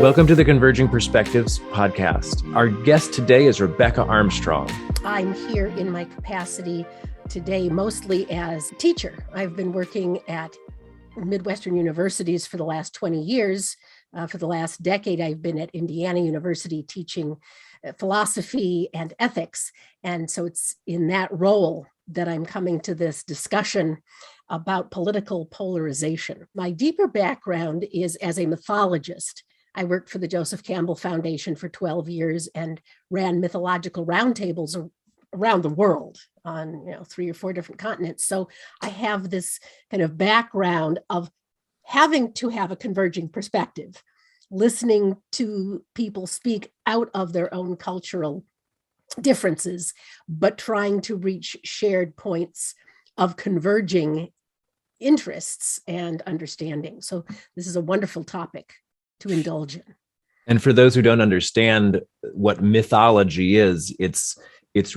Welcome to the Converging Perspectives podcast. Our guest today is Rebecca Armstrong. I'm here in my capacity today mostly as a teacher. I've been working at Midwestern universities for the last 20 years. For the last decade, I've been at Indiana University teaching philosophy and ethics. And so it's in that role that I'm coming to this discussion about political polarization. My deeper background is as a mythologist. I worked for the Joseph Campbell Foundation for 12 years and ran mythological roundtables around the world on 3 or 4 different continents. So I have this kind of background of having to have a converging perspective, listening to people speak out of their own cultural differences, but trying to reach shared points of converging interests and understanding. So this is a wonderful topic to indulge in. And for those who don't understand what mythology is, it's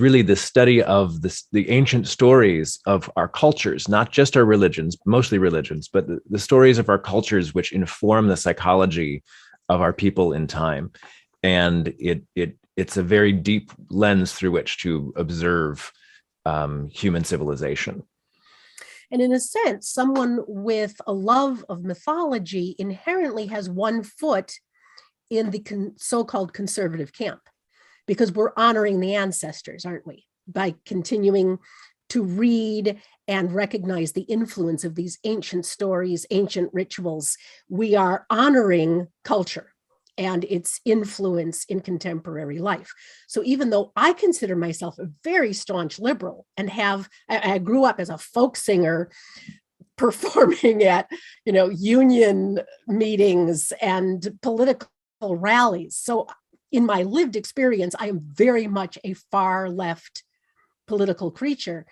really the study of the ancient stories of our cultures, not just our religions, mostly religions, but the stories of our cultures which inform the psychology of our people in time. And it's a very deep lens through which to observe human civilization. And in a sense, someone with a love of mythology inherently has one foot in the so-called conservative camp, because we're honoring the ancestors, aren't we? By continuing to read and recognize the influence of these ancient stories, ancient rituals. We are honoring culture and its influence in contemporary life. So even though I consider myself a very staunch liberal and I grew up as a folk singer performing at, union meetings and political rallies. So in my lived experience, I am very much a far left political creature.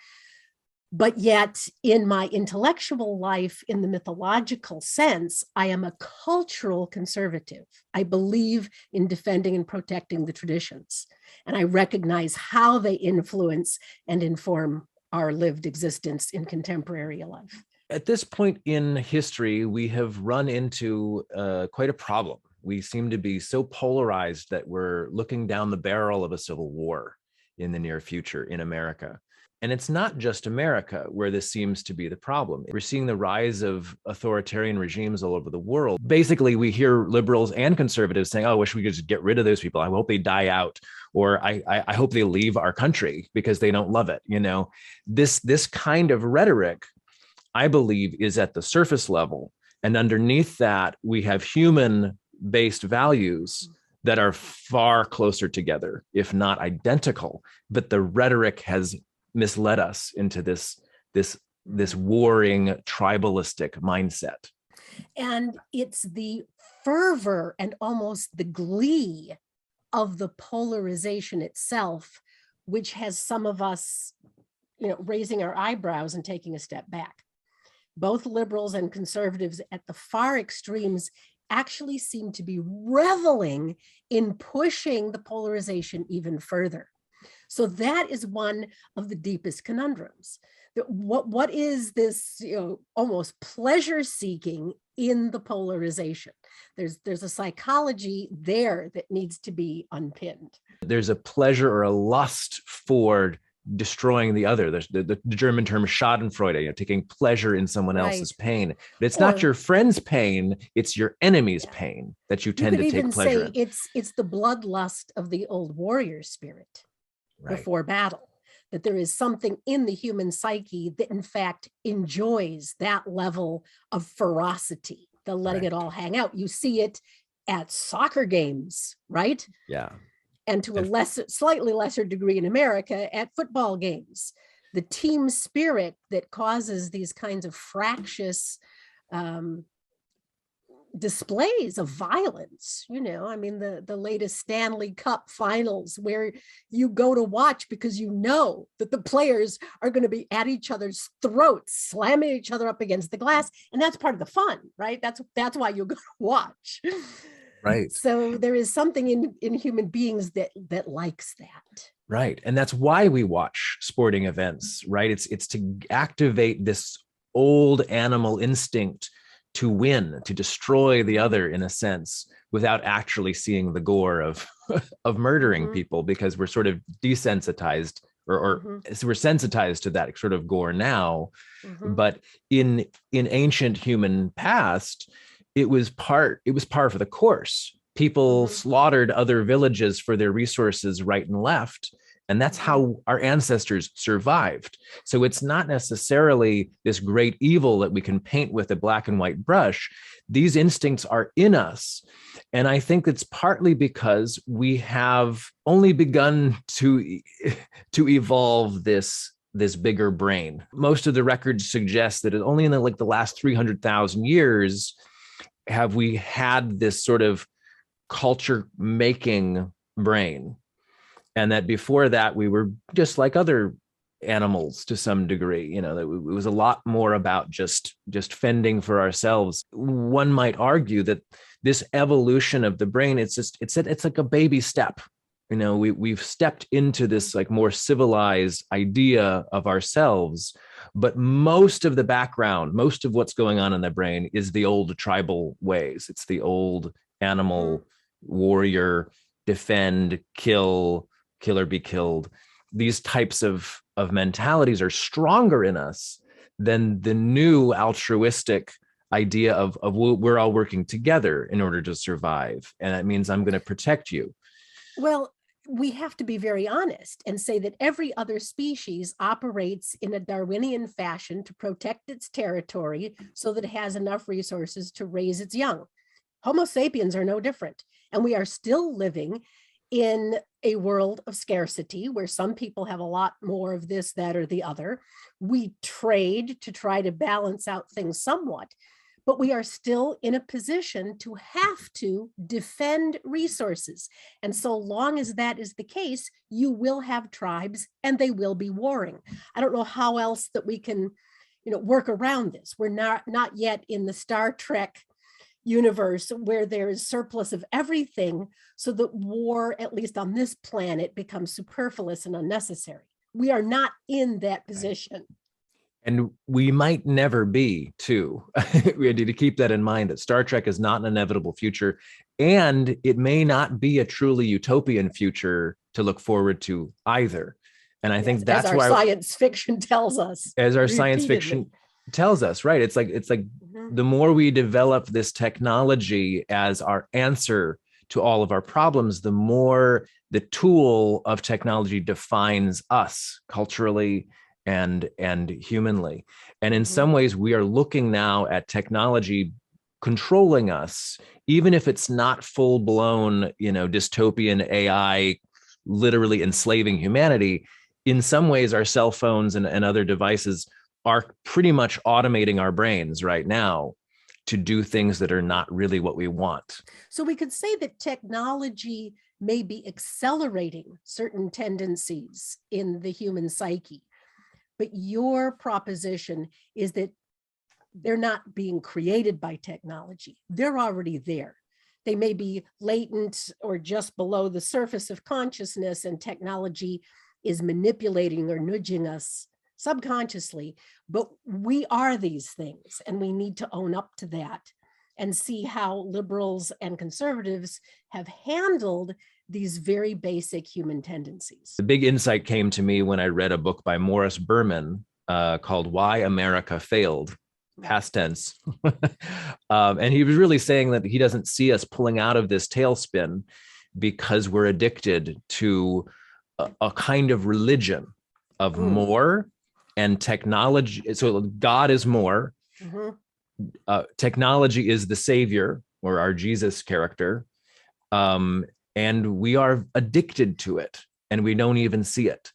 But yet in my intellectual life, in the mythological sense, I am a cultural conservative. I believe in defending and protecting the traditions, and I recognize how they influence and inform our lived existence in contemporary life. At this point in history, we have run into quite a problem. We seem to be so polarized that we're looking down the barrel of a civil war in the near future in America. And it's not just America where this seems to be the problem. We're seeing the rise of authoritarian regimes all over the world. Basically, we hear liberals and conservatives saying, "Oh, I wish we could just get rid of those people. I hope they die out," or I hope they leave our country because they don't love it. This kind of rhetoric, I believe, is at the surface level. And underneath that, we have human-based values that are far closer together, if not identical. But the rhetoric has misled us into this warring tribalistic mindset. And it's the fervor and almost the glee of the polarization itself, which has some of us, raising our eyebrows and taking a step back. Both liberals and conservatives at the far extremes actually seem to be reveling in pushing the polarization even further. So that is one of the deepest conundrums. What is this, almost pleasure seeking in the polarization? There's a psychology there that needs to be unpinned. There's a pleasure or a lust for destroying the other. There's the German term Schadenfreude, taking pleasure in someone else's pain. But it's not your friend's pain, it's your enemy's pain that you tend to take pleasure in. It's the bloodlust of the old warrior spirit. Right. Before battle, that there is something in the human psyche that in fact enjoys that level of ferocity, the letting it all hang out. You see it at soccer games, right? Yeah. And to a slightly lesser degree in America at football games. The team spirit that causes these kinds of fractious displays of violence, the latest Stanley Cup finals where you go to watch because you know that the players are going to be at each other's throats, slamming each other up against the glass. And that's part of the fun, right? That's why you go to watch. Right. So there is something in human beings that likes that. Right. And that's why we watch sporting events, right? It's to activate this old animal instinct to win, to destroy the other in a sense, without actually seeing the gore of of murdering people, because we're sort of desensitized, or we're sensitized to that sort of gore now. But in ancient human past, it was par for the course. People slaughtered other villages for their resources right and left. And that's how our ancestors survived. So it's not necessarily this great evil that we can paint with a black and white brush. These instincts are in us. And I think it's partly because we have only begun to evolve this bigger brain. Most of the records suggest that only in the last 300,000 years have we had this sort of culture making brain. And that before that, we were just like other animals to some degree. That it was a lot more about just fending for ourselves. One might argue that this evolution of the brain, it's like a baby step. We've stepped into this like more civilized idea of ourselves, but most of the background, most of what's going on in the brain is the old tribal ways. It's the old animal warrior, defend, kill or be killed. These types of mentalities are stronger in us than the new altruistic idea of we're all working together in order to survive. And that means I'm going to protect you. Well, we have to be very honest and say that every other species operates in a Darwinian fashion to protect its territory so that it has enough resources to raise its young. Homo sapiens are no different. And we are still living in a world of scarcity where some people have a lot more of this, that, or the other. We trade to try to balance out things somewhat, but we are still in a position to have to defend resources. And so long as that is the case, you will have tribes and they will be warring. I don't know how else that we can, work around this. We're not yet in the Star Trek universe where there is surplus of everything, so that war, at least on this planet, becomes superfluous and unnecessary. We are not in that position. And we might never be, too. We need to keep that in mind, that Star Trek is not an inevitable future, and it may not be a truly utopian future to look forward to either. And I think that's why science fiction tells us. As our science fiction tells us, right? It's like the more we develop this technology as our answer to all of our problems, the more the tool of technology defines us culturally and humanly. And in some ways, we are looking now at technology controlling us, even if it's not full-blown, dystopian AI literally enslaving humanity. In some ways, our cell phones and other devices are pretty much automating our brains right now to do things that are not really what we want. So we could say that technology may be accelerating certain tendencies in the human psyche, but your proposition is that they're not being created by technology. They're already there. They may be latent or just below the surface of consciousness, and technology is manipulating or nudging us subconsciously, but we are these things, and we need to own up to that and see how liberals and conservatives have handled these very basic human tendencies. The big insight came to me when I read a book by Morris Berman called Why America Failed, past tense. And he was really saying that he doesn't see us pulling out of this tailspin because we're addicted to a kind of religion of more and technology. So God is more. Technology is the savior, or our Jesus character. And we are addicted to it, and we don't even see it.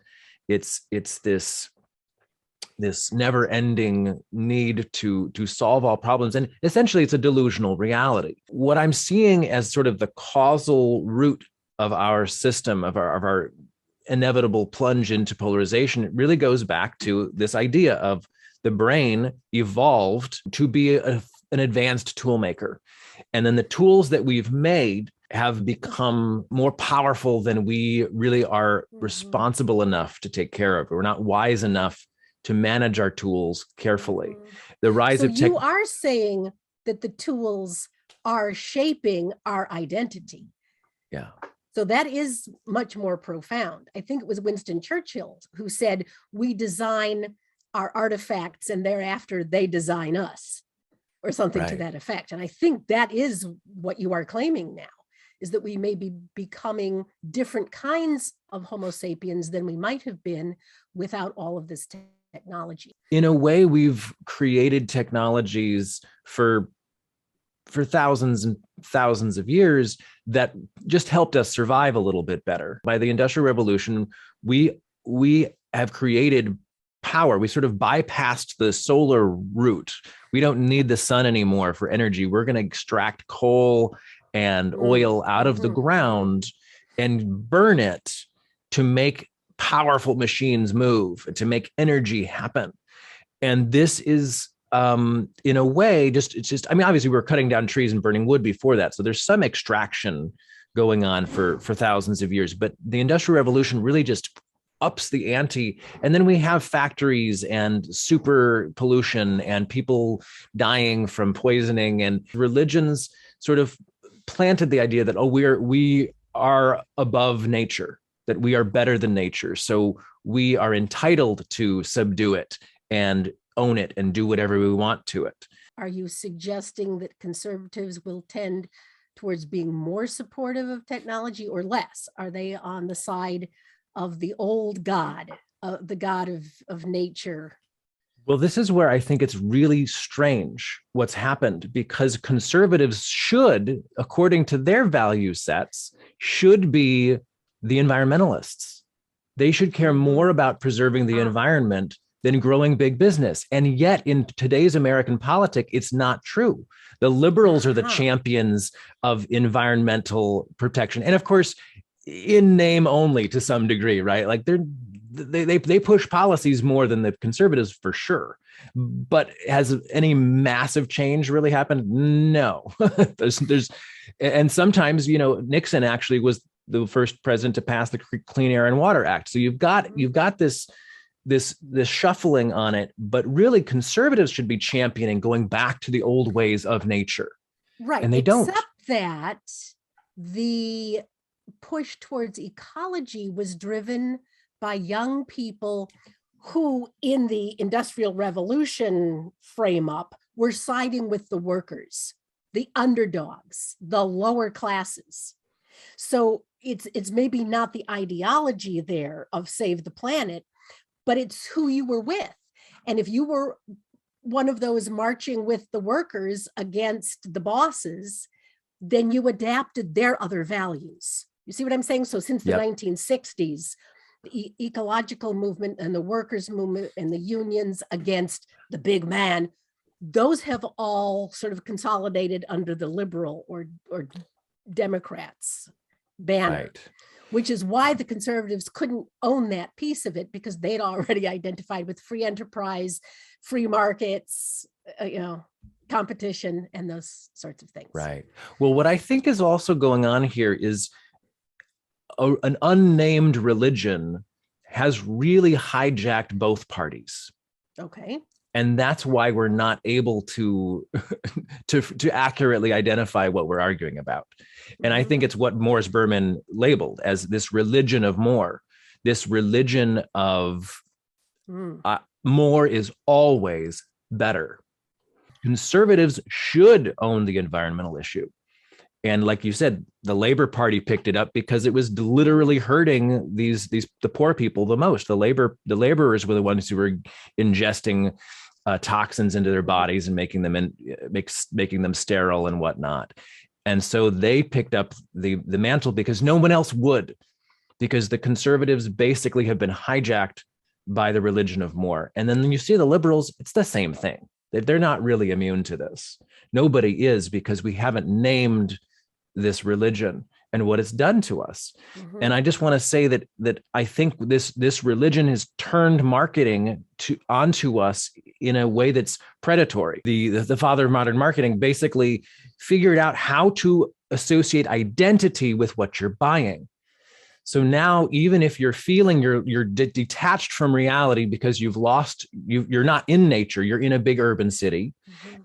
It's this never-ending need to solve all problems. And essentially, it's a delusional reality. What I'm seeing as sort of the causal root of our system, of our inevitable plunge into polarization, it really goes back to this idea of the brain evolved to be an advanced tool maker. And then the tools that we've made have become more powerful than we really are responsible enough to take care of. We're not wise enough to manage our tools carefully. The rise of you are saying that the tools are shaping our identity. Yeah. So that is much more profound. I think it was Winston Churchill who said, we design our artifacts and thereafter they design us, or something to that effect. And I think that is what you are claiming now, is that we may be becoming different kinds of Homo sapiens than we might have been without all of this technology. In a way, we've created technologies for thousands and thousands of years that just helped us survive a little bit better. By the Industrial Revolution, we have created power. We sort of bypassed the solar route. We don't need the sun anymore for energy. We're going to extract coal and oil out of the ground and burn it to make powerful machines move, to make energy happen. And this is, in a way, I mean, obviously we're cutting down trees and burning wood before that. So there's some extraction going on for thousands of years, but the Industrial Revolution really just ups the ante. And then we have factories and super pollution and people dying from poisoning, and religions sort of planted the idea that, we are above nature, that we are better than nature. So we are entitled to subdue it and own it and do whatever we want to it. Are you suggesting that conservatives will tend towards being more supportive of technology or less? Are they on the side of the old God, the God of nature? Well, this is where I think it's really strange what's happened, because conservatives should, according to their value sets, should be the environmentalists. They should care more about preserving the environment than growing big business. And yet in today's American politics, it's not true. The liberals are the champions of environmental protection. And of course, in name only to some degree, right? Like they push policies more than the conservatives for sure. But has any massive change really happened? No. And sometimes, Nixon actually was the first president to pass the Clean Air and Water Act. So you've got this shuffling on it, but really conservatives should be championing going back to the old ways of nature. Right. And they don't. Except that the push towards ecology was driven by young people who, in the Industrial Revolution frame up, were siding with the workers, the underdogs, the lower classes. So it's maybe not the ideology there of save the planet, but it's who you were with. And if you were one of those marching with the workers against the bosses, then you adapted their other values. You see what I'm saying? So since the 1960s, the ecological movement and the workers' movement and the unions against the big man, those have all sort of consolidated under the liberal or Democrats banner. Right. Which is why the conservatives couldn't own that piece of it, because they'd already identified with free enterprise, free markets, competition, and those sorts of things. Right. Well, what I think is also going on here is an unnamed religion has really hijacked both parties. Okay. And that's why we're not able to accurately identify what we're arguing about. And I think it's what Morris Berman labeled as this religion of more, this religion of more is always better. Conservatives should own the environmental issue. And like you said, the Labor Party picked it up because it was literally hurting the poor people the most. The laborers were the ones who were ingesting toxins into their bodies and making them sterile and whatnot. And so they picked up the mantle because no one else would, because the conservatives basically have been hijacked by the religion of more. And then when you see the liberals, it's the same thing. They're not really immune to this. Nobody is, because we haven't named this religion and what it's done to us. And I just want to say that I think this religion has turned marketing onto us in a way that's predatory. The father of modern marketing basically figured out how to associate identity with what you're buying. So now, even if you're feeling you're detached from reality because you're not in nature, you're in a big urban city,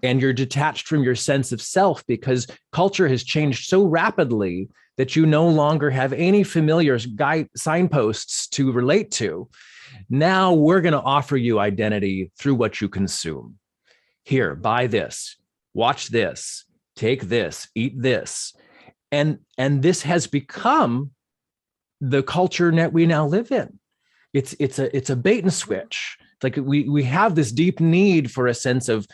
and you're detached from your sense of self because culture has changed so rapidly that you no longer have any familiar signposts to relate to. Now we're going to offer you identity through what you consume. Here, buy this, watch this, take this, eat this. And this has become the culture that we now live in. It's a bait and switch. It's like we have this deep need for a sense of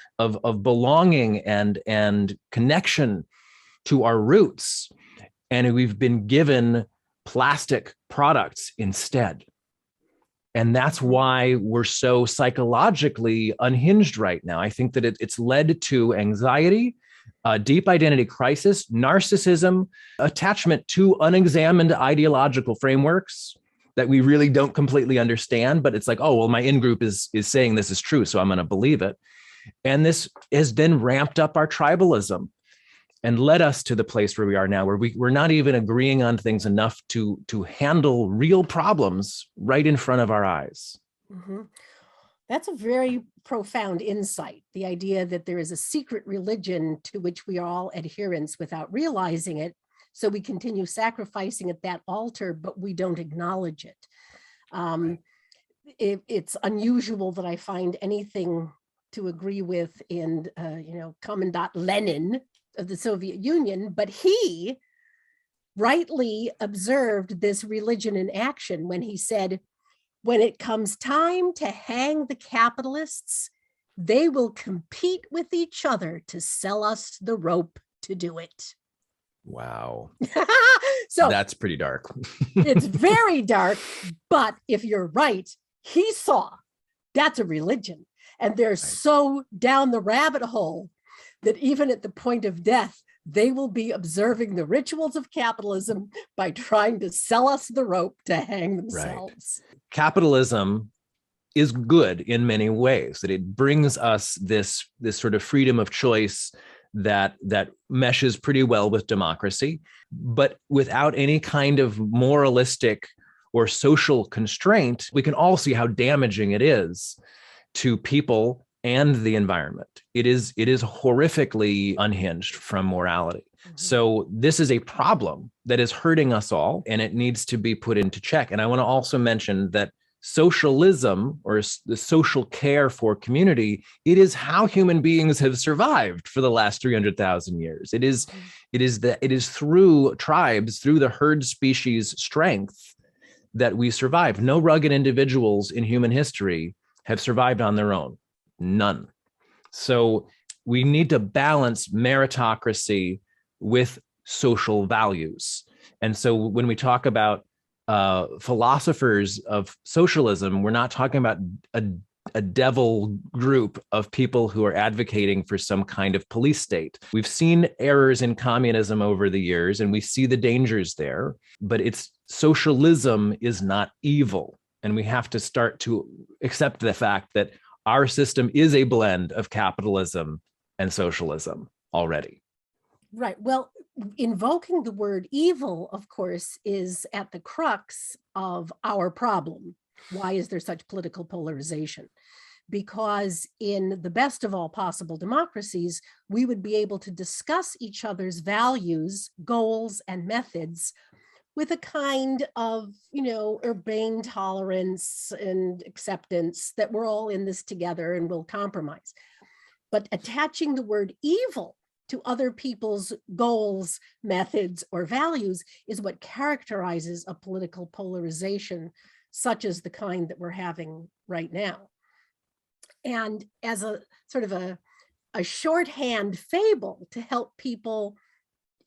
belonging and connection to our roots, and we've been given plastic products instead. And that's why we're so psychologically unhinged right now. I think that it's led to anxiety, deep identity crisis, narcissism, attachment to unexamined ideological frameworks that we really don't completely understand. But it's like, oh, well, my in-group is saying this is true, so I'm going to believe it. And this has then ramped up our tribalism and led us to the place where we are now, where we're not even agreeing on things enough to handle real problems right in front of our eyes. Mm-hmm. That's a very profound insight, the idea that there is a secret religion to which we are all adherents without realizing it. So we continue sacrificing at that altar, but we don't acknowledge it. It's unusual that I find anything to agree with in, Commandant Lenin of the Soviet Union, but he rightly observed this religion in action when he said, when it comes time to hang the capitalists, they will compete with each other to sell us the rope to do it. Wow. So that's pretty dark. It's very dark, but if you're right, he saw that's a religion, and they're so down the rabbit hole that even at the point of death, they will be observing the rituals of capitalism by trying to sell us the rope to hang themselves. Right. Capitalism is good in many ways, that it brings us this sort of freedom of choice that meshes pretty well with democracy, but without any kind of moralistic or social constraint. We can all see how damaging it is to people and the environment. It is horrifically unhinged from morality. Mm-hmm. So this is a problem that is hurting us all, and it needs to be put into check. And I want to also mention that socialism, or the social care for community, it is how human beings have survived for the last 300,000 years. It is through tribes, through the herd species strength that we survive. No rugged individuals in human history have survived on their own. None. So we need to balance meritocracy with social values. And so when we talk about philosophers of socialism, we're not talking about a devil group of people who are advocating for some kind of police state. We've seen errors in communism over the years, and we see the dangers there, but socialism is not evil. And we have to start to accept the fact that our system is a blend of capitalism and socialism already. Right. Well, invoking the word evil, of course, is at the crux of our problem. Why is there such political polarization? Because in the best of all possible democracies, we would be able to discuss each other's values, goals, and methods with a kind of, urbane tolerance and acceptance that we're all in this together and we'll compromise. But attaching the word evil to other people's goals, methods, or values is what characterizes a political polarization, such as the kind that we're having right now. And as a sort of a shorthand fable to help people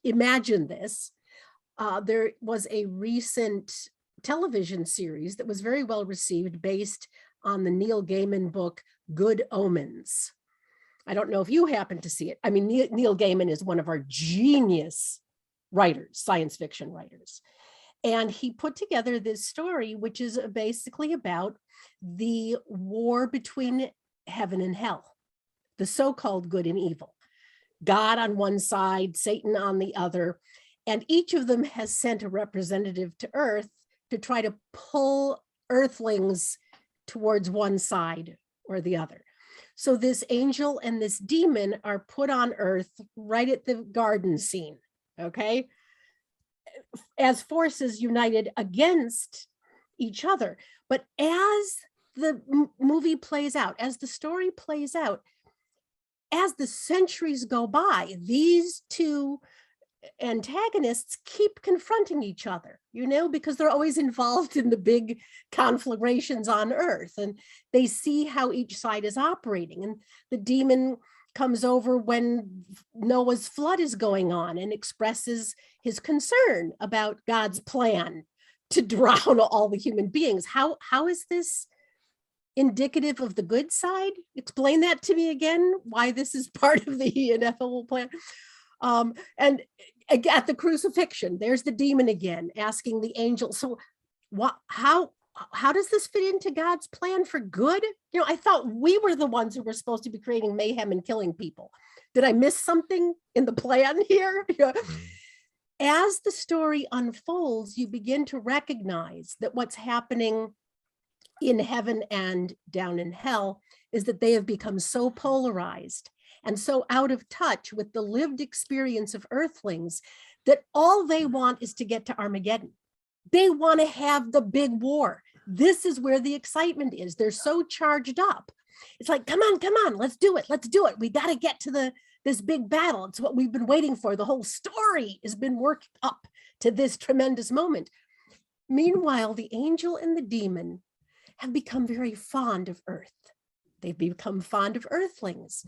imagine this, there was a recent television series that was very well received based on the Neil Gaiman book, Good Omens. I don't know if you happen to see it. I mean, Neil Gaiman is one of our genius writers, science fiction writers. And he put together this story, which is basically about the war between heaven and hell, the so-called good and evil. God on one side, Satan on the other. And each of them has sent a representative to Earth to try to pull earthlings towards one side or the other. So this angel and this demon are put on earth right at the garden scene, okay, as forces united against each other. But as the movie plays out, as the story plays out, as the centuries go by, these two antagonists keep confronting each other, because they're always involved in the big conflagrations on earth, and they see how each side is operating. And the demon comes over when Noah's flood is going on and expresses his concern about God's plan to drown all the human beings. How is this indicative of the good side? Explain that to me again, why this is part of the ineffable plan. And at the crucifixion, there's the demon again asking the angel, so how does this fit into God's plan for good? I thought we were the ones who were supposed to be creating mayhem and killing people. Did I miss something in the plan here? As the story unfolds, you begin to recognize that what's happening in heaven and down in hell is that they have become so polarized and so out of touch with the lived experience of earthlings that all they want is to get to Armageddon. They want to have the big war. This is where the excitement is. They're so charged up. It's like, come on, let's do it. We got to get to this big battle. It's what we've been waiting for. The whole story has been worked up to this tremendous moment. Meanwhile, the angel and the demon have become very fond of earth. They've become fond of earthlings.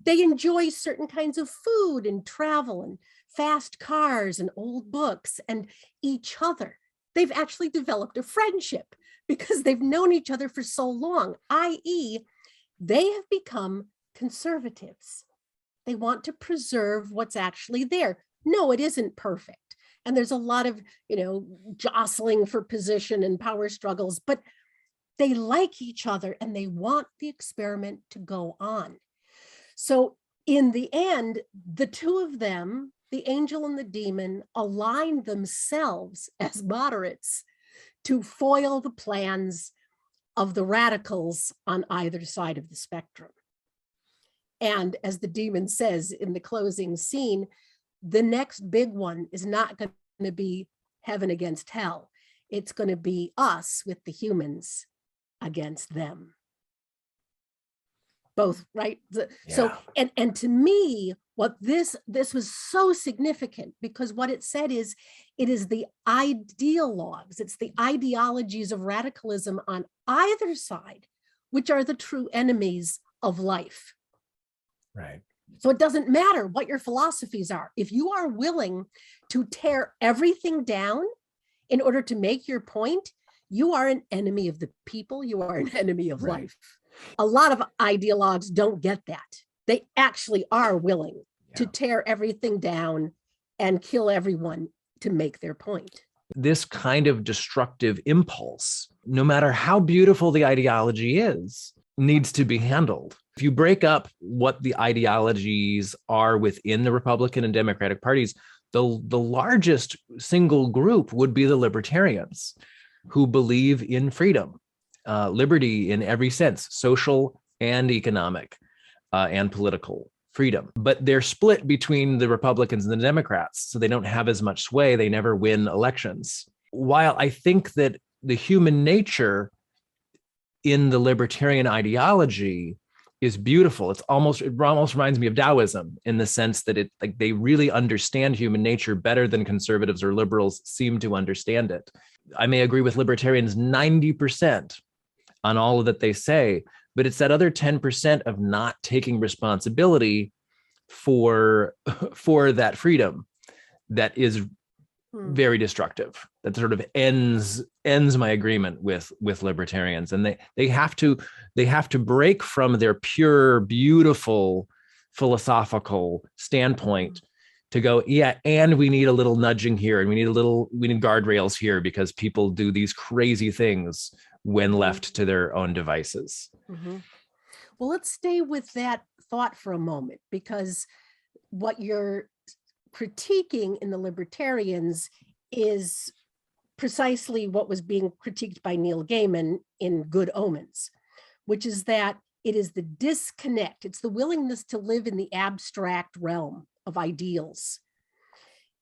They enjoy certain kinds of food and travel and fast cars and old books and each other. They've actually developed a friendship because they've known each other for so long, i.e., they have become conservatives. They want to preserve what's actually there. No, it isn't perfect. And there's a lot of, jostling for position and power struggles, but they like each other and they want the experiment to go on. So in the end, the two of them, the angel and the demon, align themselves as moderates to foil the plans of the radicals on either side of the spectrum. And as the demon says in the closing scene, the next big one is not going to be heaven against hell. It's going to be us with the humans against them. Both, right? Yeah. So, and to me, what this was so significant, because what it said is, it is the ideologues, it's the ideologies of radicalism on either side, which are the true enemies of life. Right. So it doesn't matter what your philosophies are. If you are willing to tear everything down in order to make your point, you are an enemy of the people, you are an enemy of life. A lot of ideologues don't get that. They actually are willing to tear everything down and kill everyone to make their point. This kind of destructive impulse, no matter how beautiful the ideology is, needs to be handled. If you break up what the ideologies are within the Republican and Democratic parties, the largest single group would be the libertarians, who believe in freedom, liberty in every sense, social and economic and political freedom. But they're split between the Republicans and the Democrats, so they don't have as much sway. They never win elections. While I think that the human nature in the libertarian ideology is beautiful, it almost reminds me of Taoism in the sense that they really understand human nature better than conservatives or liberals seem to understand it. I may agree with libertarians 90% on all of that they say, but it's that other 10% of not taking responsibility for that freedom that is very destructive. That sort of ends my agreement with libertarians, and they have to break from their pure, beautiful philosophical standpoint to go, and we need a little nudging here, and we need guardrails here, because people do these crazy things when left to their own devices. Mm-hmm. Well, let's stay with that thought for a moment, because what you're critiquing in the libertarians is precisely what was being critiqued by Neil Gaiman in Good Omens, which is that it is the disconnect, it's the willingness to live in the abstract realm of ideals,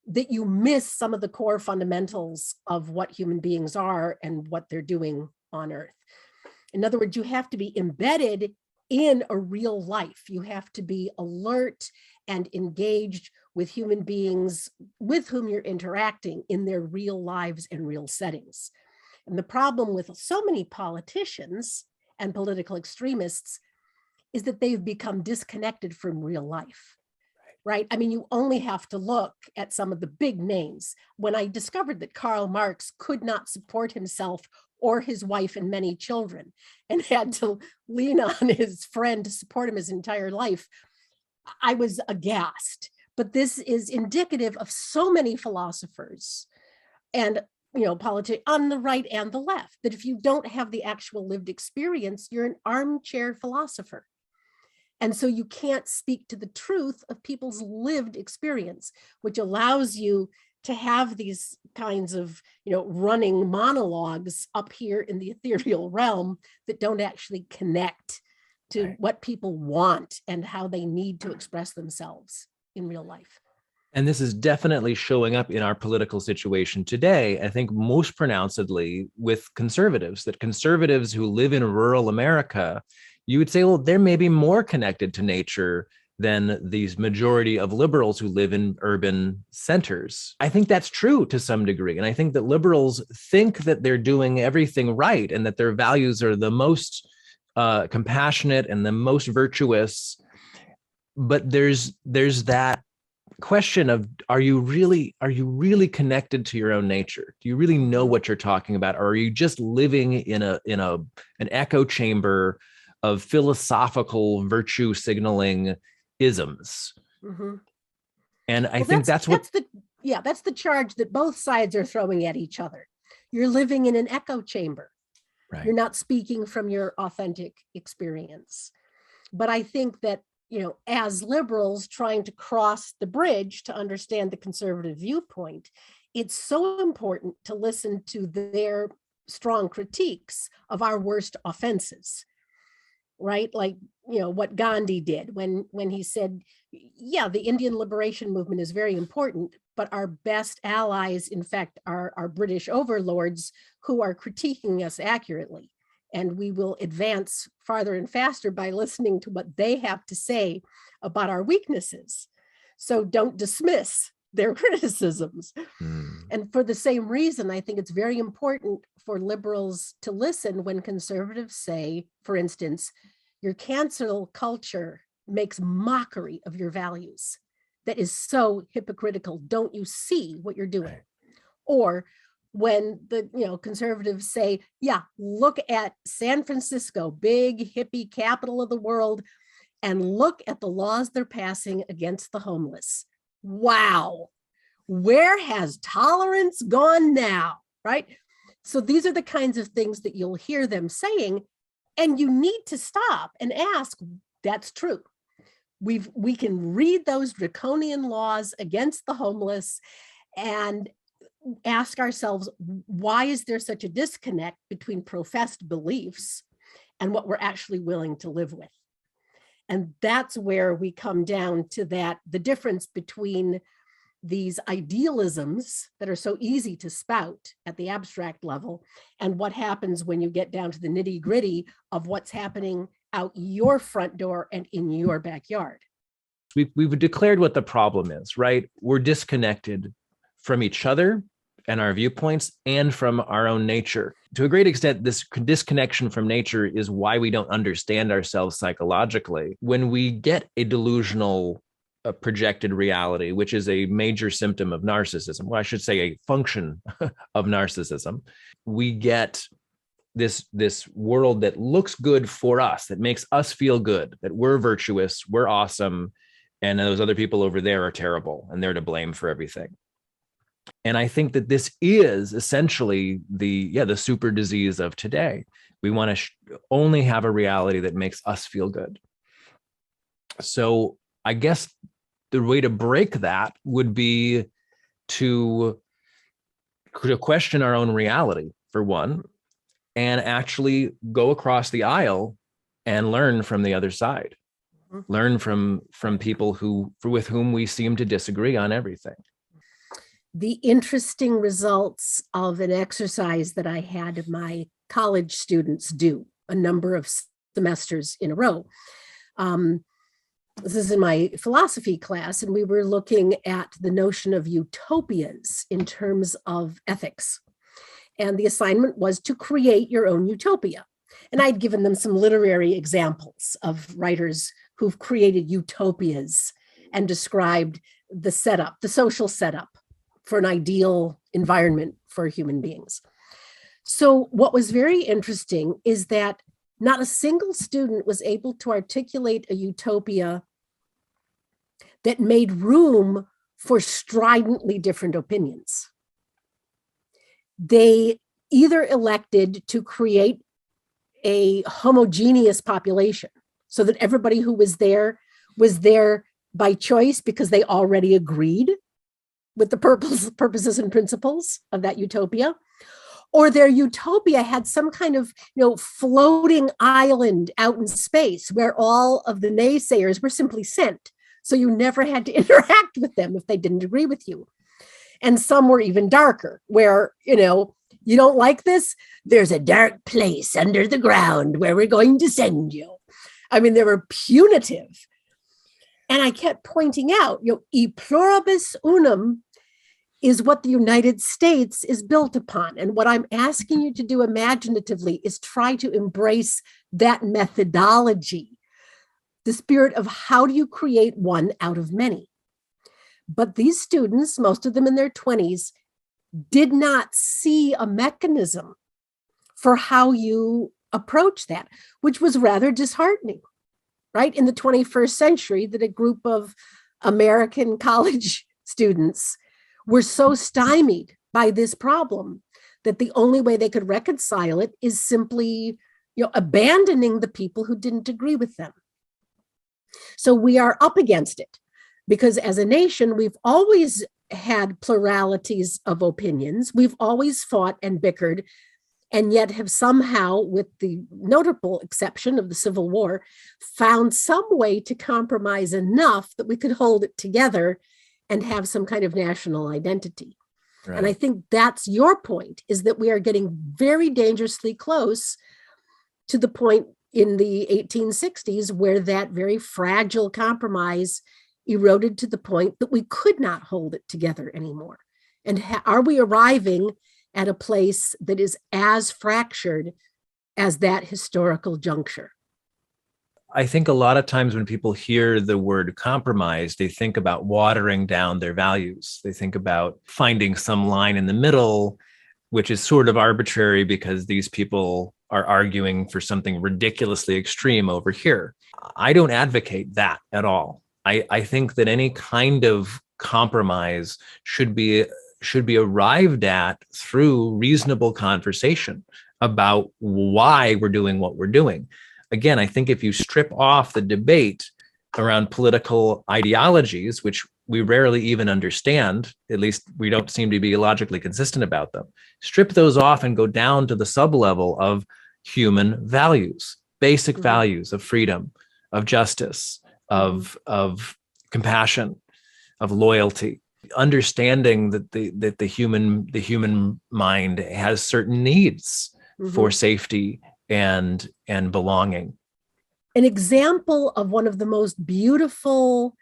that you miss some of the core fundamentals of what human beings are and what they're doing on Earth. In other words, you have to be embedded in a real life. You have to be alert and engaged with human beings with whom you're interacting in their real lives and real settings. And the problem with so many politicians and political extremists is that they've become disconnected from real life. Right? I mean, you only have to look at some of the big names. When I discovered that Karl Marx could not support himself or his wife and many children and had to lean on his friend to support him his entire life, I was aghast. But this is indicative of so many philosophers and politics on the right and the left, that if you don't have the actual lived experience, you're an armchair philosopher. And so you can't speak to the truth of people's lived experience, which allows you to have these kinds of, running monologues up here in the ethereal realm that don't actually connect to what people want and how they need to express themselves in real life. And this is definitely showing up in our political situation today, I think most pronouncedly with conservatives, that conservatives who live in rural America, you would say, well, they're maybe more connected to nature than these majority of liberals who live in urban centers. I think that's true to some degree. And I think that liberals think that they're doing everything right and that their values are the most compassionate and the most virtuous. But there's that question of, are you really connected to your own nature? Do you really know what you're talking about? Or are you just living in an echo chamber of philosophical virtue signaling isms? Mm-hmm. And I think that's the charge that both sides are throwing at each other. You're living in an echo chamber. Right. You're not speaking from your authentic experience. But I think that, as liberals trying to cross the bridge to understand the conservative viewpoint, it's so important to listen to their strong critiques of our worst offenses. Right? Like, what Gandhi did when he said, yeah, the Indian liberation movement is very important, but our best allies, in fact, are our British overlords who are critiquing us accurately. And we will advance farther and faster by listening to what they have to say about our weaknesses. So don't dismiss their criticisms. And for the same reason, I think it's very important for liberals to listen when conservatives say, for instance, your cancel culture makes mockery of your values. That is so hypocritical. Don't you see what you're doing? Right. Or when the conservatives say, yeah, look at San Francisco, big hippie capital of the world, and look at the laws they're passing against the homeless. Wow, where has tolerance gone now, right? So these are the kinds of things that you'll hear them saying, and you need to stop and ask, that's true. We can read those draconian laws against the homeless and ask ourselves, why is there such a disconnect between professed beliefs and what we're actually willing to live with? And that's where we come down to that, the difference between these idealisms that are so easy to spout at the abstract level and what happens when you get down to the nitty gritty of what's happening out your front door and in your backyard. We've declared what the problem is, right? We're disconnected from each other and our viewpoints and from our own nature. To a great extent, this disconnection from nature is why we don't understand ourselves psychologically. When we get a delusional projected reality, which is a major symptom of narcissism, well, I should say a function of narcissism, we get this world that looks good for us, that makes us feel good, that we're virtuous, we're awesome, and those other people over there are terrible and they're to blame for everything. And I think that this is essentially the super disease of today. We want to only have a reality that makes us feel good. So I guess the way to break that would be to to question our own reality, for one, and actually go across the aisle and learn from the other side, learn from people with whom we seem to disagree on everything. The interesting results of an exercise that I had my college students do a number of semesters in a row. This is in my philosophy class, and we were looking at the notion of utopias in terms of ethics. And the assignment was to create your own utopia. And I'd given them some literary examples of writers who've created utopias and described the setup, the social setup for an ideal environment for human beings. So what was very interesting is that not a single student was able to articulate a utopia that made room for stridently different opinions. They either elected to create a homogeneous population so that everybody who was there by choice because they already agreed with the purposes and principles of that utopia, or their utopia had some kind of floating island out in space where all of the naysayers were simply sent. So you never had to interact with them if they didn't agree with you. And some were even darker, where, you don't like this? There's a dark place under the ground where we're going to send you. I mean, they were punitive. And I kept pointing out, e pluribus unum is what the United States is built upon. And what I'm asking you to do imaginatively is try to embrace that methodology, the spirit of how do you create one out of many. But these students, most of them in their 20s, did not see a mechanism for how you approach that, which was rather disheartening, right? In the 21st century, that a group of American college students were so stymied by this problem that the only way they could reconcile it is simply, abandoning the people who didn't agree with them. So we are up against it because as a nation, we've always had pluralities of opinions. We've always fought and bickered, and yet have somehow, with the notable exception of the Civil War, found some way to compromise enough that we could hold it together and have some kind of national identity. Right. And I think that's your point, is that we are getting very dangerously close to the point in the 1860s where that very fragile compromise eroded to the point that we could not hold it together anymore. And are we arriving at a place that is as fractured as that historical juncture? I think a lot of times when people hear the word compromise, they think about watering down their values. They think about finding some line in the middle, which is sort of arbitrary because these people are arguing for something ridiculously extreme over here. I don't advocate that at all. I think that any kind of compromise should be arrived at through reasonable conversation about why we're doing what we're doing. Again, I think if you strip off the debate around political ideologies, which we rarely even understand, at least we don't seem to be logically consistent about them, strip those off and go down to the sub-level of human values, basic values of freedom, of justice, of compassion, of loyalty, understanding that the human mind has certain needs for safety and belonging. An example of one of the most beautiful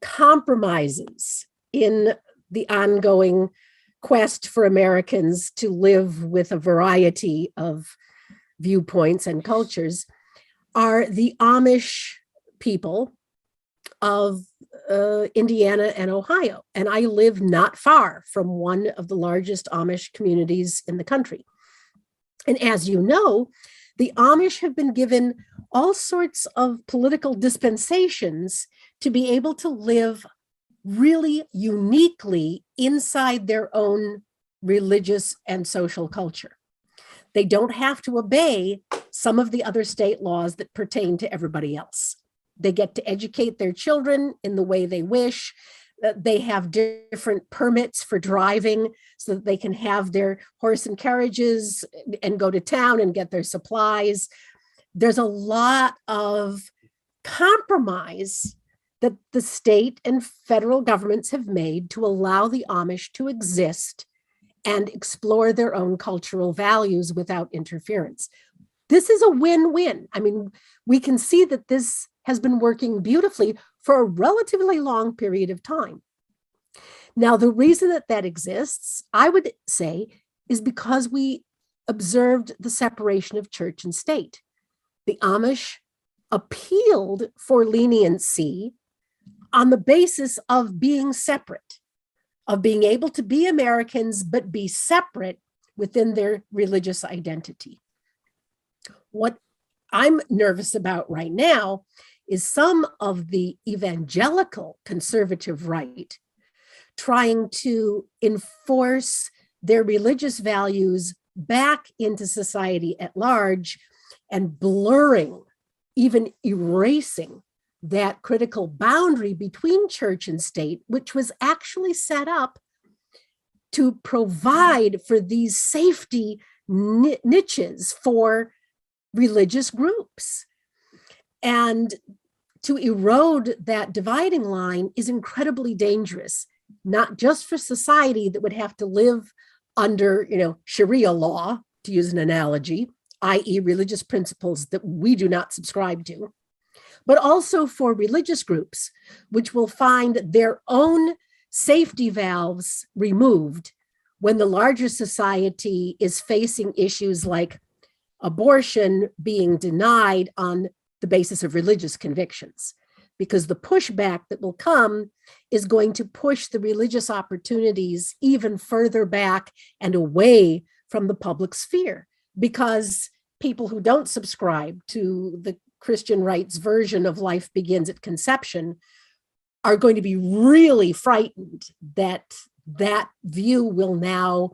compromises in the ongoing quest for Americans to live with a variety of viewpoints and cultures are the Amish people of Indiana and Ohio. And I live not far from one of the largest Amish communities in the country. And as you know, the Amish have been given all sorts of political dispensations to be able to live really uniquely inside their own religious and social culture. They don't have to obey some of the other state laws that pertain to everybody else. They get to educate their children in the way they wish. They have different permits for driving so that they can have their horse and carriages and go to town and get their supplies. There's a lot of compromise that the state and federal governments have made to allow the Amish to exist and explore their own cultural values without interference. This is a win-win. I mean, we can see that this has been working beautifully for a relatively long period of time. Now, the reason that that exists, I would say, is because we observed the separation of church and state. The Amish appealed for leniency on the basis of being separate, of being able to be Americans, but be separate within their religious identity. What I'm nervous about right now is some of the evangelical conservative right trying to enforce their religious values back into society at large and blurring, even erasing that critical boundary between church and state, which was actually set up to provide for these safety niches for religious groups. And to erode that dividing line is incredibly dangerous, not just for society that would have to live under, Sharia law, to use an analogy, i.e. religious principles that we do not subscribe to, but also for religious groups, which will find their own safety valves removed when the larger society is facing issues like abortion being denied on the basis of religious convictions, because the pushback that will come is going to push the religious opportunities even further back and away from the public sphere, because people who don't subscribe to the Christian rights version of life begins at conception are going to be really frightened that that view will now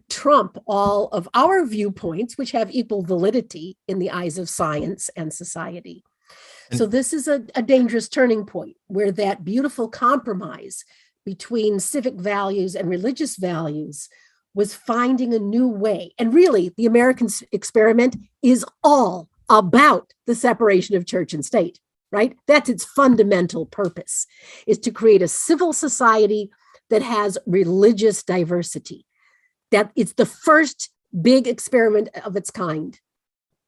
trump all of our viewpoints, which have equal validity in the eyes of science and society. So this is a dangerous turning point where that beautiful compromise between civic values and religious values was finding a new way. And really, the American experiment is all about the separation of church and state, right? That's its fundamental purpose, is to create a civil society that has religious diversity. That it's the first big experiment of its kind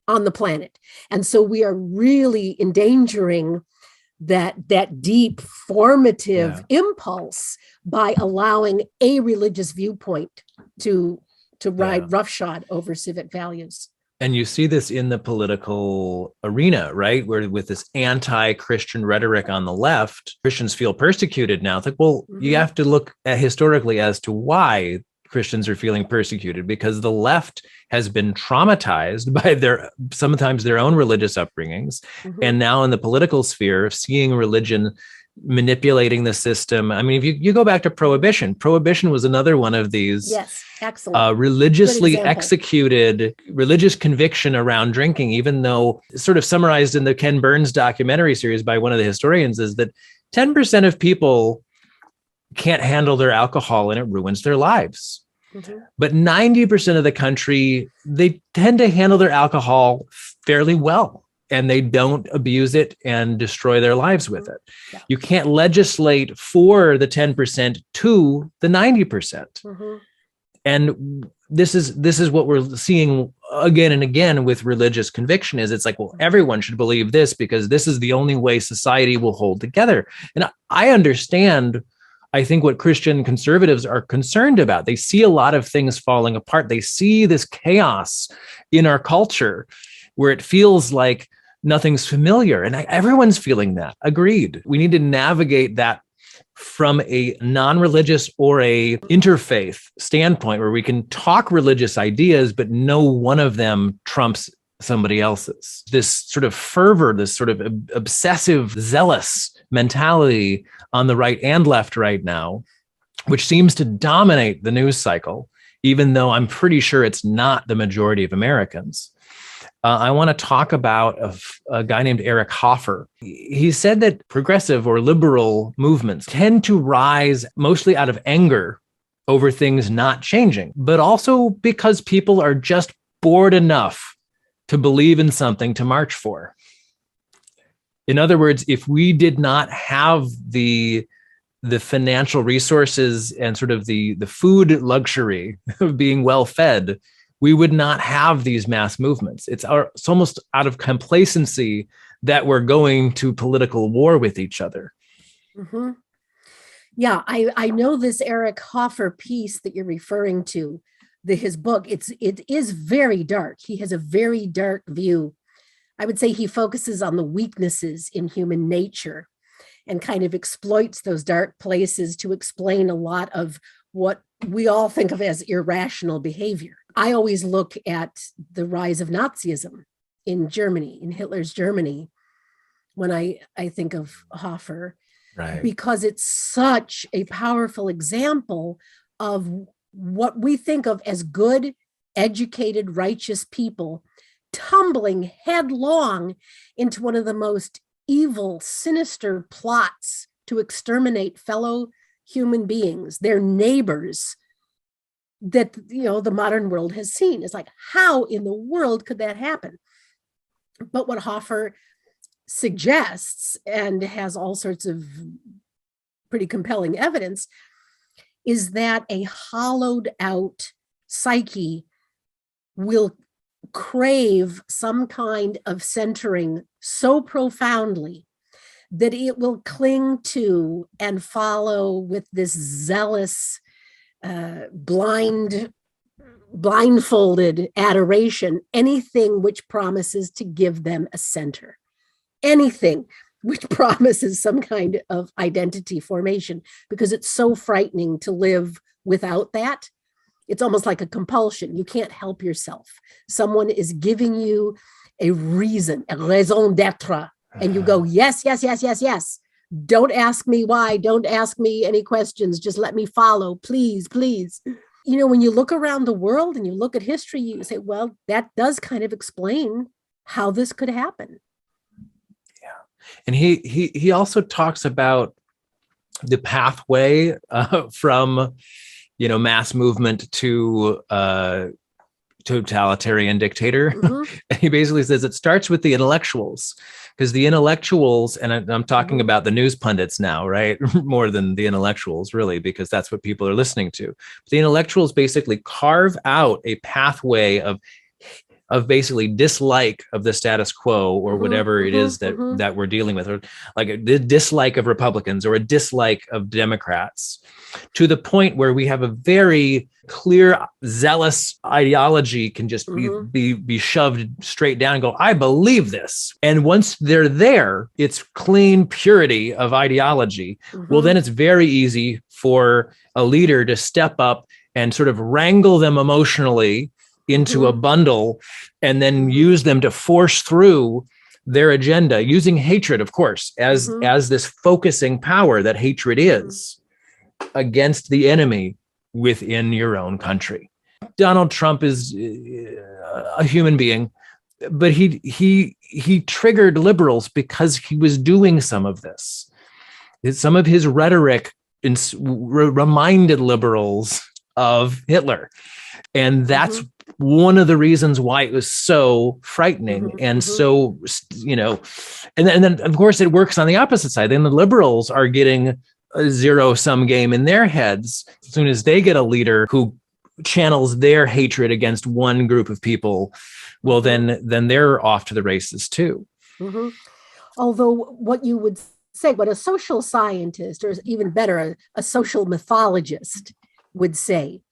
on the planet. And so we are really endangering that deep formative impulse by allowing a religious viewpoint to ride roughshod over civic values. And you see this in the political arena, right? Where with this anti-Christian rhetoric on the left, Christians feel persecuted now. It's like, well, you have to look at historically as to why Christians are feeling persecuted, because the left has been traumatized by sometimes their own religious upbringings. And now in the political sphere, seeing religion manipulating the system. I mean, if you go back to prohibition was another one of these religiously executed religious conviction around drinking, even though sort of summarized in the Ken Burns documentary series by one of the historians is that 10% of people can't handle their alcohol and it ruins their lives. But 90% of the country, they tend to handle their alcohol fairly well, and they don't abuse it and destroy their lives with it. You can't legislate for the 10% to the 90%. And this is what we're seeing again and again with religious conviction, is it's like, well, everyone should believe this because this is the only way society will hold together. And I understand, I think, what Christian conservatives are concerned about. They see a lot of things falling apart. They see this chaos in our culture where it feels like nothing's familiar. And everyone's feeling that. Agreed. We need to navigate that from a non-religious or a interfaith standpoint where we can talk religious ideas, but no one of them trumps somebody else's. This sort of fervor, this sort of obsessive, zealous mentality on the right and left right now, which seems to dominate the news cycle, even though I'm pretty sure it's not the majority of Americans. I want to talk about a guy named Eric Hoffer. He said that progressive or liberal movements tend to rise mostly out of anger over things not changing, but also because people are just bored enough to believe in something to march for. In other words, if we did not have the financial resources and sort of the food luxury of being well fed, we would not have these mass movements. It's almost out of complacency that we're going to political war with each other. Mm-hmm. Yeah, I know this Eric Hoffer piece that you're referring to, his book. It is very dark. He has a very dark view. I would say he focuses on the weaknesses in human nature and kind of exploits those dark places to explain a lot of what we all think of as irrational behavior. I always look at the rise of Nazism in Germany, in Hitler's Germany, when I think of Hoffer, right? Because it's such a powerful example of what we think of as good, educated, righteous people tumbling headlong into one of the most evil, sinister plots to exterminate fellow human beings, their neighbors, that the modern world has seen. It's like, how in the world could that happen? But what Hoffer suggests, and has all sorts of pretty compelling evidence, is that a hollowed out psyche will crave some kind of centering so profoundly that it will cling to and follow with this zealous, blindfolded adoration anything which promises to give them a center, anything which promises some kind of identity formation, because it's so frightening to live without that. It's almost like a compulsion. You can't help yourself. Someone is giving you a reason, a raison d'être, and you go, yes, yes, yes, yes, yes. Don't ask me why. Don't ask me any questions. Just let me follow, please, please. When you look around the world and you look at history, you say, well, that does kind of explain how this could happen. Yeah. And he also talks about the pathway from mass movement to totalitarian dictator. Mm-hmm. And he basically says it starts with the intellectuals, because the intellectuals, and I'm talking mm-hmm. about the news pundits now, right? More than the intellectuals, really, because that's what people are listening to. But the intellectuals basically carve out a pathway of basically dislike of the status quo, or mm-hmm, whatever it is that, mm-hmm. that we're dealing with, or like a dislike of Republicans or a dislike of Democrats, to the point where we have a very clear, zealous ideology can just mm-hmm. be shoved straight down and go, I believe this. And once they're there, it's clean purity of ideology. Mm-hmm. Well, then it's very easy for a leader to step up and sort of wrangle them emotionally into mm-hmm. a bundle, and then use them to force through their agenda, using hatred, of course, as this focusing power that hatred is against the enemy within your own country. Donald Trump is a human being, but he triggered liberals because he was doing some of this. Some of his rhetoric reminded liberals of Hitler. And that's one of the reasons why it was so frightening and so, and then of course it works on the opposite side. Then the liberals are getting a zero-sum game in their heads as soon as they get a leader who channels their hatred against one group of people. Well, then they're off to the races too. Mm-hmm. Although what you would say, what a social scientist, or even better, a social mythologist would say,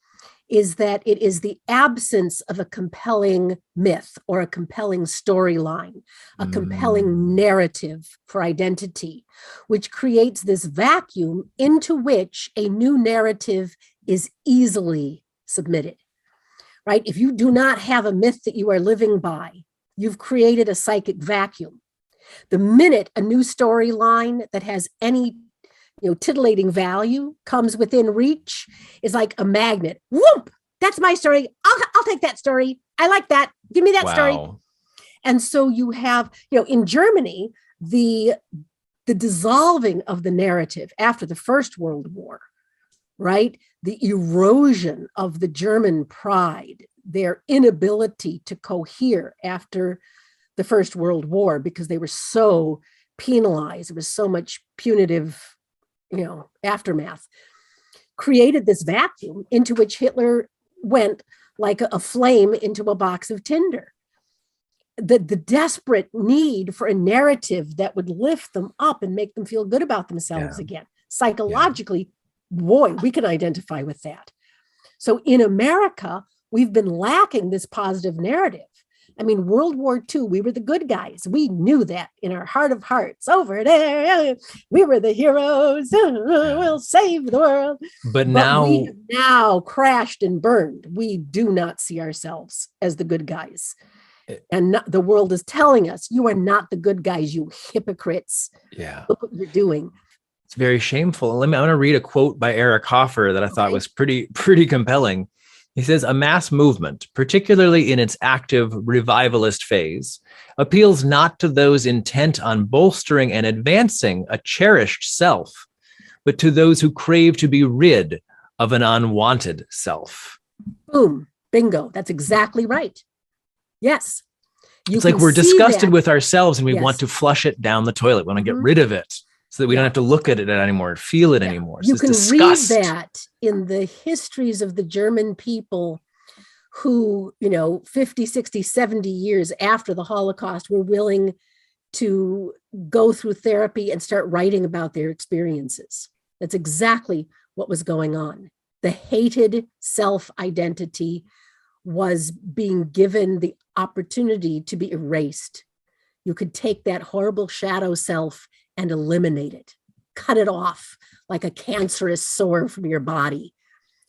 is that it is the absence of a compelling myth or a compelling storyline, a compelling narrative for identity, which creates this vacuum into which a new narrative is easily submitted, right? If you do not have a myth that you are living by, you've created a psychic vacuum. The minute a new storyline that has any titillating value comes within reach, is like a magnet. Whoop! That's my story. I'll take that story. I like that. Give me that story. And so you have, in Germany, the dissolving of the narrative after the First World War, right? The erosion of the German pride, their inability to cohere after the First World War because they were so penalized. There was so much punitive, aftermath, created this vacuum into which Hitler went like a flame into a box of tinder. The desperate need for a narrative that would lift them up and make them feel good about themselves again. Psychologically, boy, we can identify with that. So in America, we've been lacking this positive narrative. I mean, World War II, we were the good guys. We knew that in our heart of hearts. Over there, we were the heroes. We'll save the world. But now we have now crashed and burned. We do not see ourselves as the good guys. And the world is telling us, you are not the good guys, you hypocrites. Yeah. Look what you're doing. It's very shameful. I want to read a quote by Eric Hoffer that I thought was pretty compelling. He says, a mass movement, particularly in its active revivalist phase, appeals not to those intent on bolstering and advancing a cherished self, but to those who crave to be rid of an unwanted self. Boom. Bingo. That's exactly right. Yes. It's like we're disgusted with ourselves and we want to flush it down the toilet. We want to get rid of it so that we don't have to look at it anymore, feel it anymore. You can read that in the histories of the German people who, 50, 60, 70 years after the Holocaust were willing to go through therapy and start writing about their experiences. That's exactly what was going on. The hated self-identity was being given the opportunity to be erased. You could take that horrible shadow self and eliminate it, cut it off like a cancerous sore from your body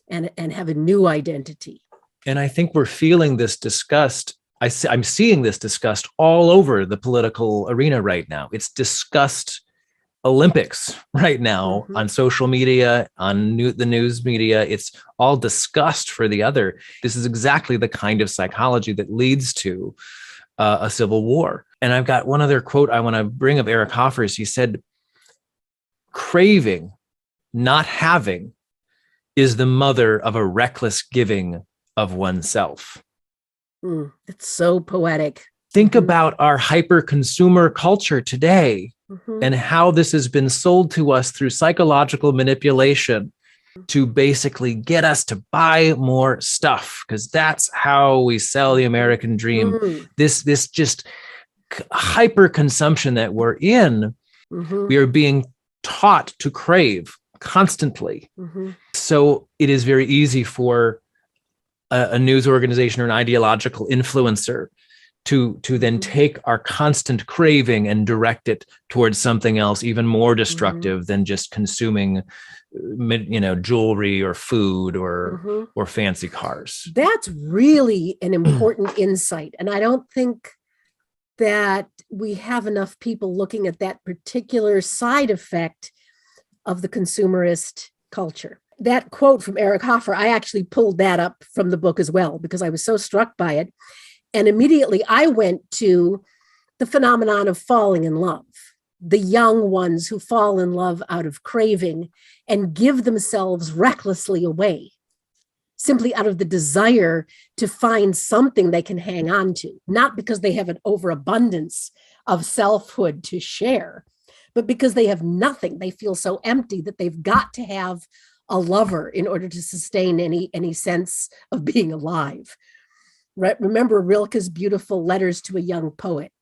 and have a new identity. And I think we're feeling this disgust. I'm seeing this disgust all over the political arena right now. It's disgust Olympics right now on social media, on the news media. It's all disgust for the other. This is exactly the kind of psychology that leads to a civil war. And I've got one other quote I want to bring of Eric Hoffer's. He said, craving, not having, is the mother of a reckless giving of oneself. It's so poetic. Think about our hyper-consumer culture today and how this has been sold to us through psychological manipulation to basically get us to buy more stuff, because that's how we sell the American dream. This just hyper-consumption that we're in, we are being taught to crave constantly. So it is very easy for a news organization or an ideological influencer to then take our constant craving and direct it towards something else even more destructive than just consuming, jewelry or food or fancy cars. That's really an important insight. And I don't think that we have enough people looking at that particular side effect of the consumerist culture. That quote from Eric Hoffer, I actually pulled that up from the book as well, because I was so struck by it. And immediately I went to the phenomenon of falling in love, the young ones who fall in love out of craving and give themselves recklessly away, simply out of the desire to find something they can hang on to, not because they have an overabundance of selfhood to share, but because they have nothing. They feel so empty that they've got to have a lover in order to sustain any sense of being alive. Right? Remember Rilke's beautiful Letters to a Young Poet,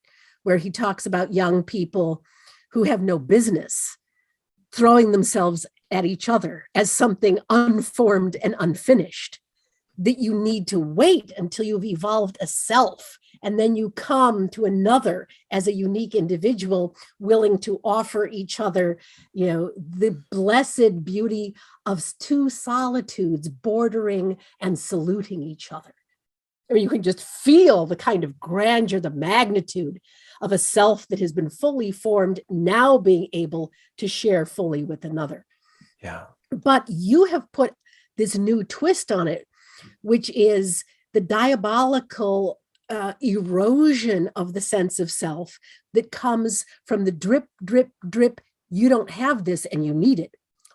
where he talks about young people who have no business throwing themselves at each other as something unformed and unfinished, that you need to wait until you've evolved a self, and then you come to another as a unique individual willing to offer each other, the blessed beauty of two solitudes bordering and saluting each other. Or you can just feel the kind of grandeur, the magnitude of a self that has been fully formed, now being able to share fully with another. Yeah. But you have put this new twist on it, which is the diabolical erosion of the sense of self that comes from the drip, drip, drip. You don't have this and you need it.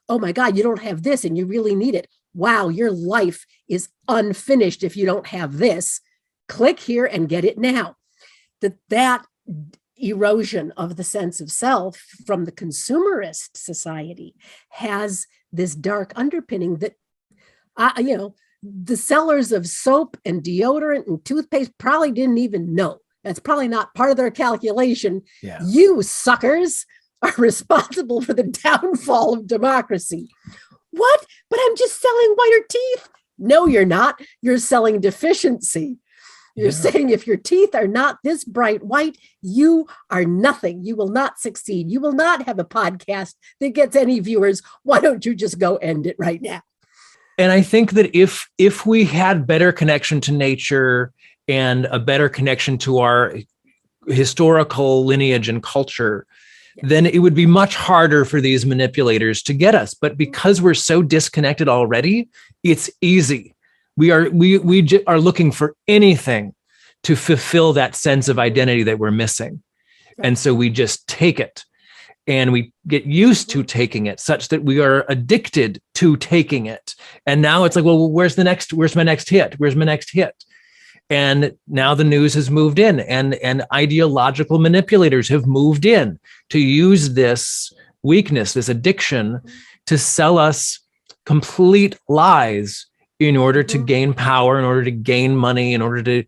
Oh my God, you don't have this and you really need it. Wow, your life is unfinished if you don't have this. Click here and get it now. That erosion of the sense of self from the consumerist society has this dark underpinning that, the sellers of soap and deodorant and toothpaste probably didn't even know. That's probably not part of their calculation. Yeah. You suckers are responsible for the downfall of democracy. What? But I'm just selling whiter teeth. No, you're not. You're selling deficiency. You're saying if your teeth are not this bright white, you are nothing. You will not succeed. You will not have a podcast that gets any viewers. Why don't you just go end it right now? And I think that if we had better connection to nature and a better connection to our historical lineage and culture, then it would be much harder for these manipulators to get us. But because we're so disconnected already, it's easy. We are looking for anything to fulfill that sense of identity that we're missing. And so we just take it. And we get used to taking it such that we are addicted to taking it. And now it's like, well, where's my next hit? Where's my next hit? And now the news has moved in, and ideological manipulators have moved in to use this weakness, this addiction, to sell us complete lies in order to gain power, in order to gain money, in order to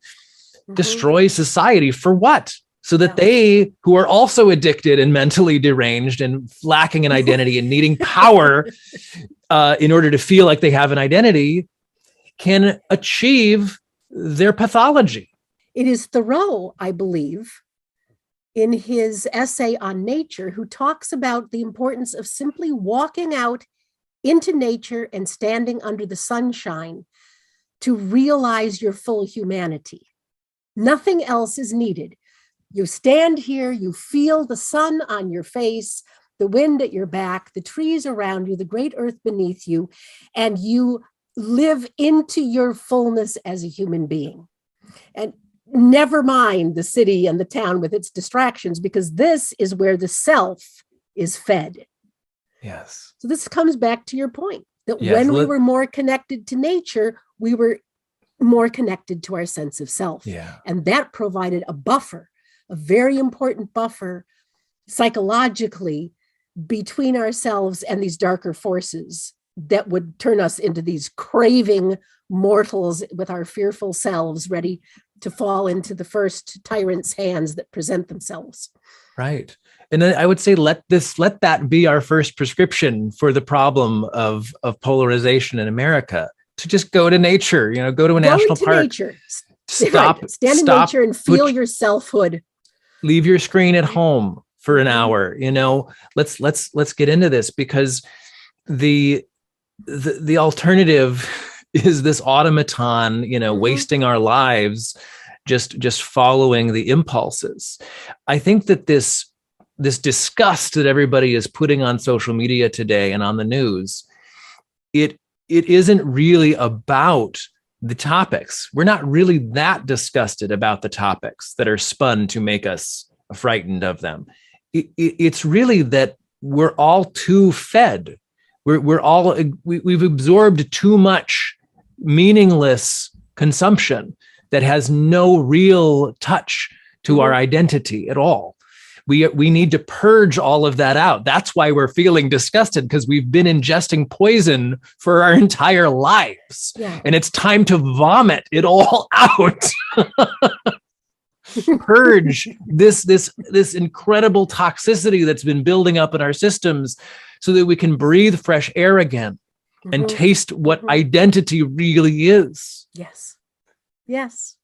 destroy society. For what? So that they, who are also addicted and mentally deranged and lacking an identity and needing power in order to feel like they have an identity, can achieve their pathology. It is Thoreau, I believe, in his essay on nature, who talks about the importance of simply walking out into nature and standing under the sunshine to realize your full humanity. Nothing else is needed. You stand here, you feel the sun on your face, the wind at your back, the trees around you, the great earth beneath you, and you live into your fullness as a human being. And never mind the city and the town with its distractions, because this is where the self is fed. Yes. So this comes back to your point, that when we were more connected to nature, we were more connected to our sense of self. Yeah. And that provided a buffer, a very important buffer psychologically between ourselves and these darker forces that would turn us into these craving mortals with our fearful selves, ready to fall into the first tyrant's hands that present themselves. Right. And then I would say, let that be our first prescription for the problem of polarization in America, to just go to nature, go to a national park. Nature. Stop, stand in nature and feel your selfhood. Leave your screen at home for an hour. Let's get into this, because the alternative is this automaton, wasting our lives, just following the impulses. I think that this disgust that everybody is putting on social media today and on the news, it isn't really about the topics. We're not really that disgusted about the topics that are spun to make us frightened of them. It's really that we're all too fed. We've absorbed too much meaningless consumption that has no real touch to our identity at all. We need to purge all of that out. That's why we're feeling disgusted, because we've been ingesting poison for our entire lives. Yeah. And it's time to vomit it all out. Purge this incredible toxicity that's been building up in our systems, so that we can breathe fresh air again and taste what identity really is. Yes. Yes.